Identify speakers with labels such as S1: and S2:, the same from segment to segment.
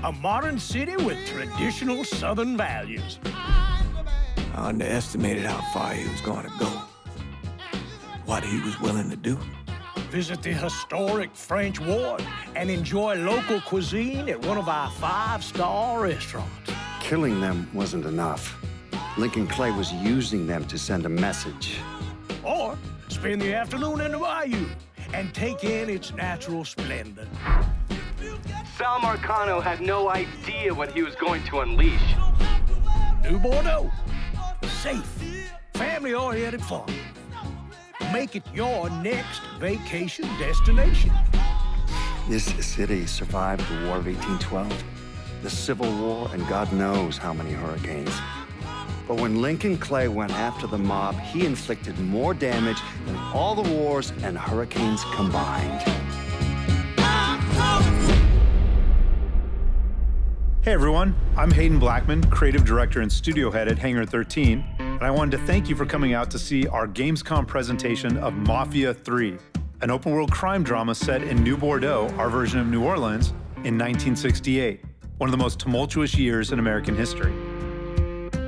S1: A modern city with traditional Southern values.
S2: I underestimated how far he was going to go. What he was willing to do.
S1: Visit the historic French Ward and enjoy local cuisine at one of our 5-star restaurants.
S3: Killing them wasn't enough. Lincoln Clay was using them to send a message.
S1: Or spend the afternoon in the bayou and take in its natural splendor.
S4: Sal Marcano had no idea what he was going to unleash.
S1: New Bordeaux. Safe, family-oriented fun. Make it your next vacation destination.
S3: This city survived the War of 1812, the Civil War, and God knows how many hurricanes. But when Lincoln Clay went after the mob, he inflicted more damage than all the wars and hurricanes combined.
S5: Hey everyone, I'm Hayden Blackman, creative director and studio head at Hangar 13, and I wanted to thank you for coming out to see our Gamescom presentation of Mafia III, an open-world crime drama set in New Bordeaux, our version of New Orleans, in 1968, one of the most tumultuous years in American history.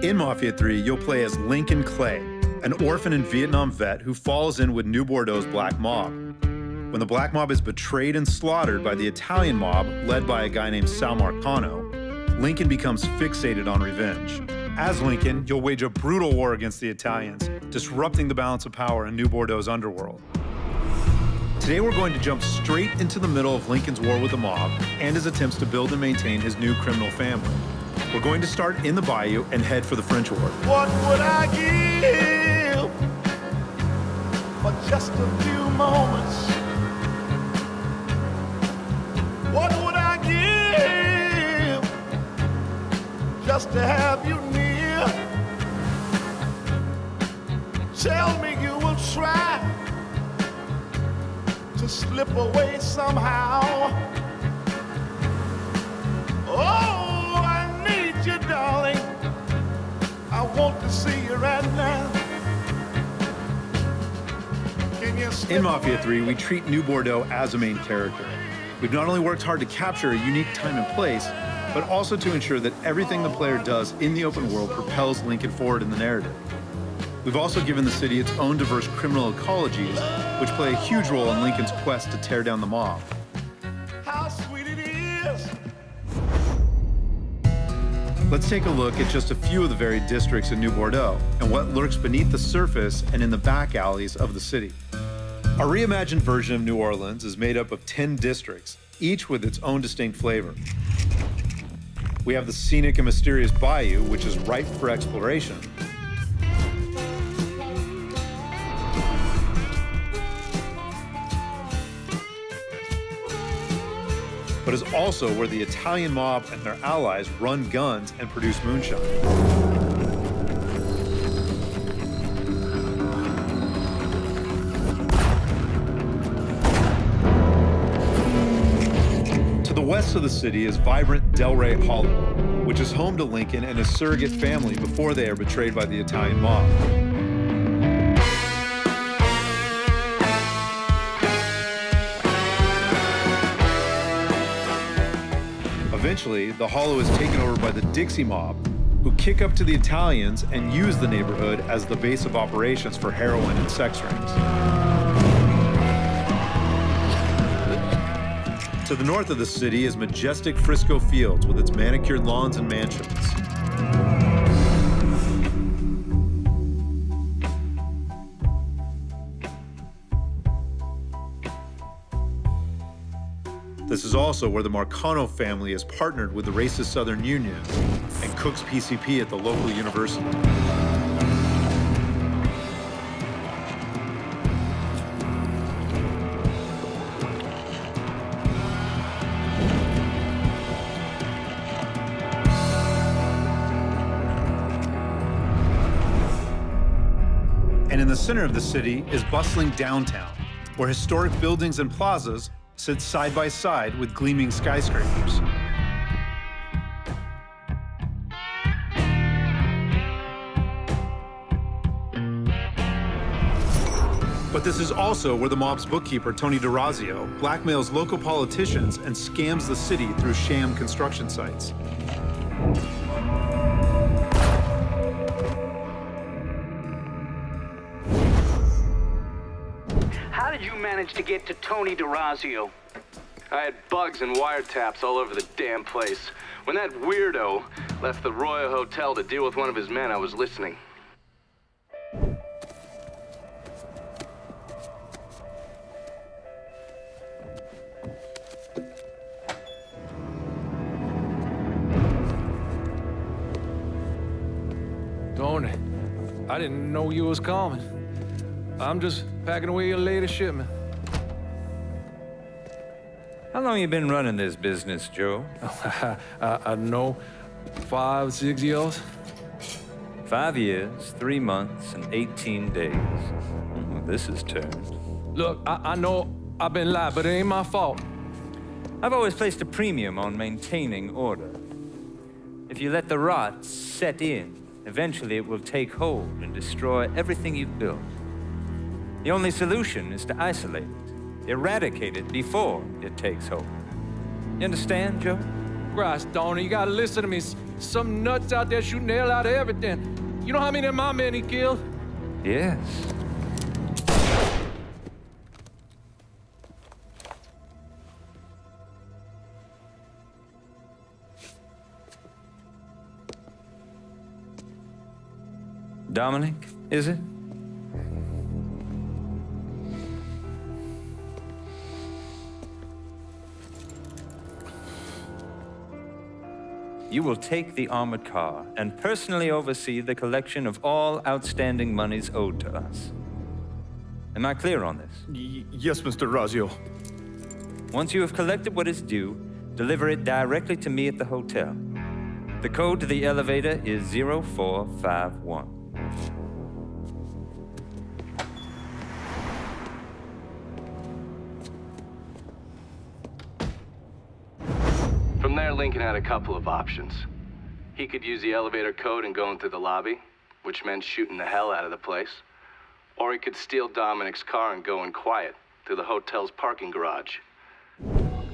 S5: In Mafia III, you'll play as Lincoln Clay, an orphan and Vietnam vet who falls in with New Bordeaux's Black Mob. When the Black Mob is betrayed and slaughtered by the Italian mob, led by a guy named Sal Marcano, Lincoln becomes fixated on revenge. As Lincoln, you'll wage a brutal war against the Italians, disrupting the balance of power in New Bordeaux's underworld. Today we're going to jump straight into the middle of Lincoln's war with the mob and his attempts to build and maintain his new criminal family. We're going to start in the bayou and head for the French Ward.
S6: What would I give for just a few moments? What would I give just to have you near? Tell me you will try to slip away somehow. Oh, I need you, darling. I want to see you right now. Can you slip
S5: In Mafia
S6: away?
S5: 3, we treat New Bordeaux as a main character. We've not only worked hard to capture a unique time and place, but also to ensure that everything the player does in the open world propels Lincoln forward in the narrative. We've also given the city its own diverse criminal ecologies, which play a huge role in Lincoln's quest to tear down the mob.
S6: How sweet it is.
S5: Let's take a look at just a few of the varied districts in New Bordeaux and what lurks beneath the surface and in the back alleys of the city. Our reimagined version of New Orleans is made up of 10 districts, each with its own distinct flavor. We have the scenic and mysterious bayou, which is ripe for exploration. But is also where the Italian mob and their allies run guns and produce moonshine. To the west of the city is vibrant Delray Hollow, which is home to Lincoln and his surrogate family before they are betrayed by the Italian mob. Eventually, the Hollow is taken over by the Dixie mob, who kick up to the Italians and use the neighborhood as the base of operations for heroin and sex rings. To the north of the city is majestic Frisco Fields with its manicured lawns and mansions. This is also where the Marcano family is partnered with the racist Southern Union and cooks PCP at the local university. And in the center of the city is bustling downtown, where historic buildings and plazas sit side by side with gleaming skyscrapers. But this is also where the mob's bookkeeper, Tony Derazio, blackmails local politicians and scams the city through sham construction sites.
S4: How did you manage to get to Tony Derazio? I had bugs and wiretaps all over the damn place. When that weirdo left the Royal Hotel to deal with one of his men, I was listening.
S7: Tony, I didn't know you was coming. I'm just packing away your latest shipment.
S8: How long you been running this business, Joe?
S7: I know, 5, 6 years.
S8: 5 years, 3 months, and 18 days. This is turned.
S7: Look, I know I've been lied, but it ain't my fault.
S8: I've always placed a premium on maintaining order. If you let the rot set in, eventually it will take hold and destroy everything you've built. The only solution is to isolate it, eradicate it before it takes hold. You understand, Joe?
S7: Christ, Tony, you gotta listen to me. Some nuts out there shooting the hell out of everything. You know how many of my men he killed?
S8: Yes. Dominic, is it? You will take the armored car and personally oversee the collection of all outstanding monies owed to us. Am I clear on this?
S2: Yes, Mr. Derazio.
S8: Once you have collected what is due, deliver it directly to me at the hotel. The code to the elevator is 0451.
S4: From there, Lincoln had a couple of options. He could use the elevator code and go into the lobby, which meant shooting the hell out of the place. Or he could steal Dominic's car and go in quiet through the hotel's parking garage.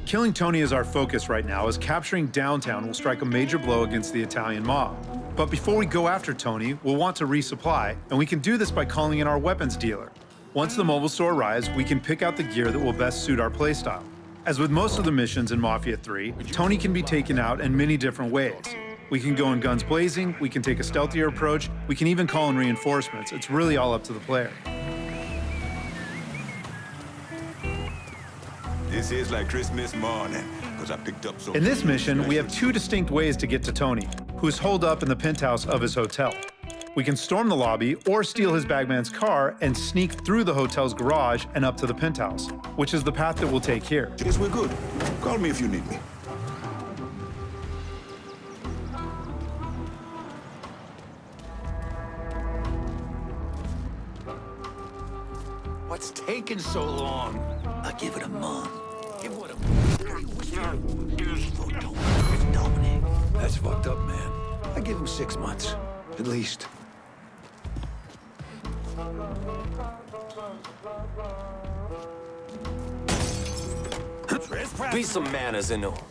S5: Killing Tony is our focus right now, as capturing downtown will strike a major blow against the Italian mob. But before we go after Tony, we'll want to resupply, and we can do this by calling in our weapons dealer. Once the mobile store arrives, we can pick out the gear that will best suit our playstyle. As with most of the missions in Mafia 3, Tony can be taken out in many different ways. We can go in guns blazing, we can take a stealthier approach, we can even call in reinforcements. It's really all up to the player.
S9: This is like Christmas morning, because I picked up some...
S5: In this mission, we have 2 distinct ways to get to Tony, who is holed up in the penthouse of his hotel. We can storm the lobby or steal his bagman's car and sneak through the hotel's garage and up to the penthouse, which is the path that we'll take here.
S9: Yes, we're good. Call me if you need me.
S2: What's taking so long? I give it a month. Give what a... Dominic. That's fucked up, man. I give him 6 months, at least.
S10: Be some manners in all.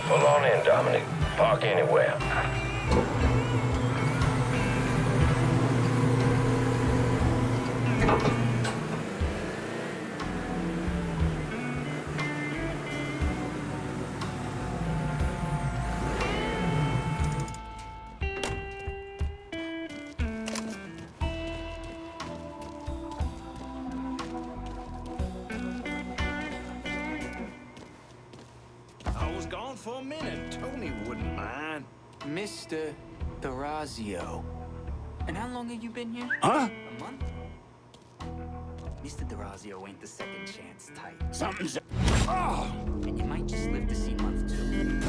S11: Pull on in, Dominic. Park anywhere.
S1: For a minute, Tony
S10: Tony wouldn't mind.
S12: Mr. Derazio. And how long have you been here?
S10: Huh?
S12: A month? Mr. Derazio ain't the second chance type.
S10: Something's...
S12: And you might just live to see month 2.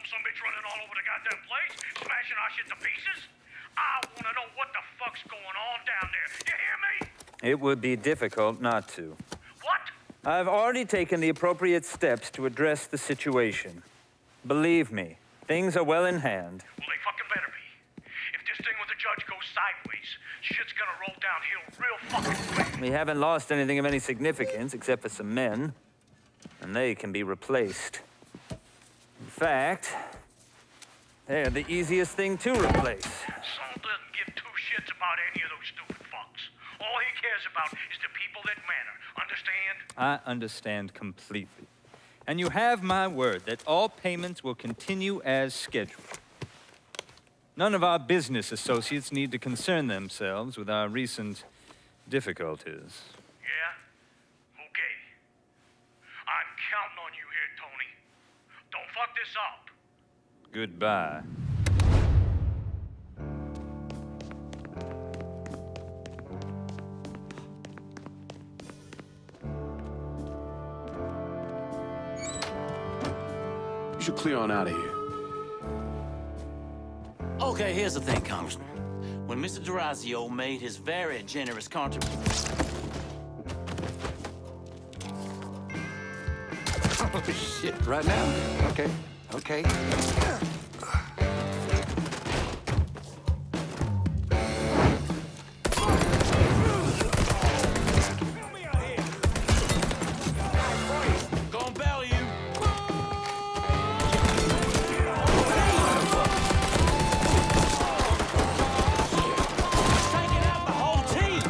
S1: Some bitch running all over the goddamn place, smashing our shit to pieces. I want to know what the fuck's going on down there. You hear me?
S8: It would be difficult not to.
S1: What?
S8: I've already taken the appropriate steps to address the situation. Believe me, things are well in hand.
S1: Well, they fucking better be. If this thing with the judge goes sideways, shit's gonna roll downhill real fucking quick.
S8: We haven't lost anything of any significance except for some men, and they can be replaced. In fact, they're the easiest thing to replace.
S1: Saul doesn't give two shits about any of those stupid fucks. All he cares about is the people that matter. Understand?
S8: I understand completely. And you have my word that all payments will continue as scheduled. None of our business associates need to concern themselves with our recent difficulties.
S1: Yeah? Okay. I'm counting on you here, Tony. Don't fuck this up.
S8: Goodbye.
S10: You should clear on out of here.
S13: Okay, here's the thing, Congressman. When Mr. Derazio made his very generous contribution...
S10: Oh, shit. Right now? Okay. Okay.
S13: Gonna bail you. Taking out the whole team.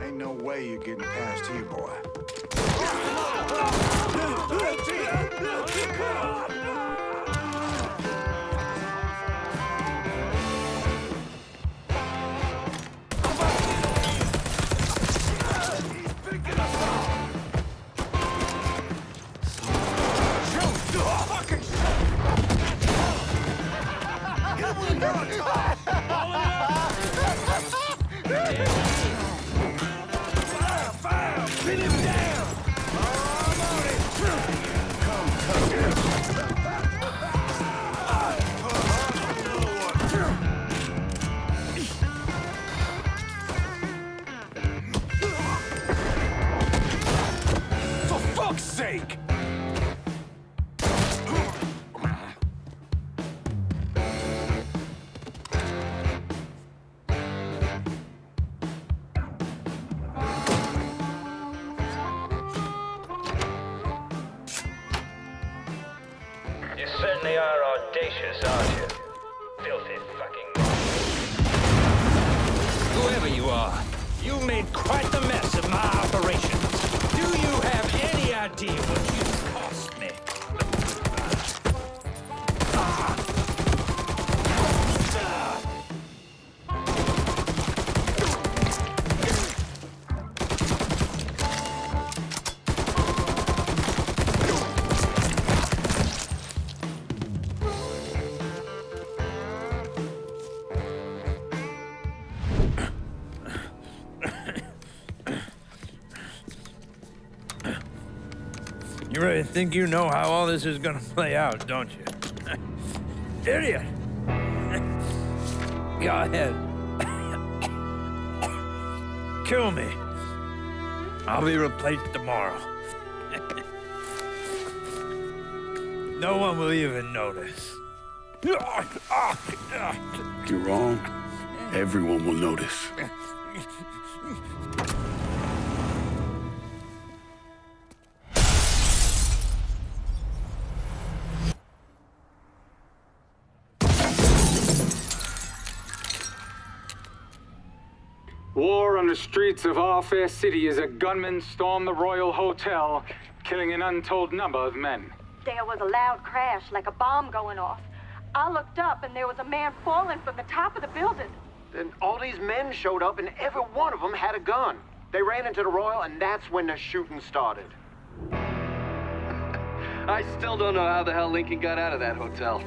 S6: Ain't no way you're getting past here, boy.
S10: For fuck's sake!
S11: You certainly are audacious, aren't you? Filthy fucking...
S1: Whoever you are, you made quite the mess of my operation. Do you have any idea what you cost me?
S14: You really think you know how all this is gonna play out, don't you? Idiot! Go ahead. Kill me. I'll be replaced tomorrow. No one will even notice.
S6: You're wrong. Everyone will notice.
S15: War on the streets of our fair city as a gunman stormed the Royal Hotel, killing an untold number of men.
S16: There was a loud crash, like a bomb going off. I looked up and there was a man falling from the top of the building.
S17: Then all these men showed up and every one of them had a gun. They ran into the Royal and that's when the shooting started.
S4: I still don't know how the hell Lincoln got out of that hotel.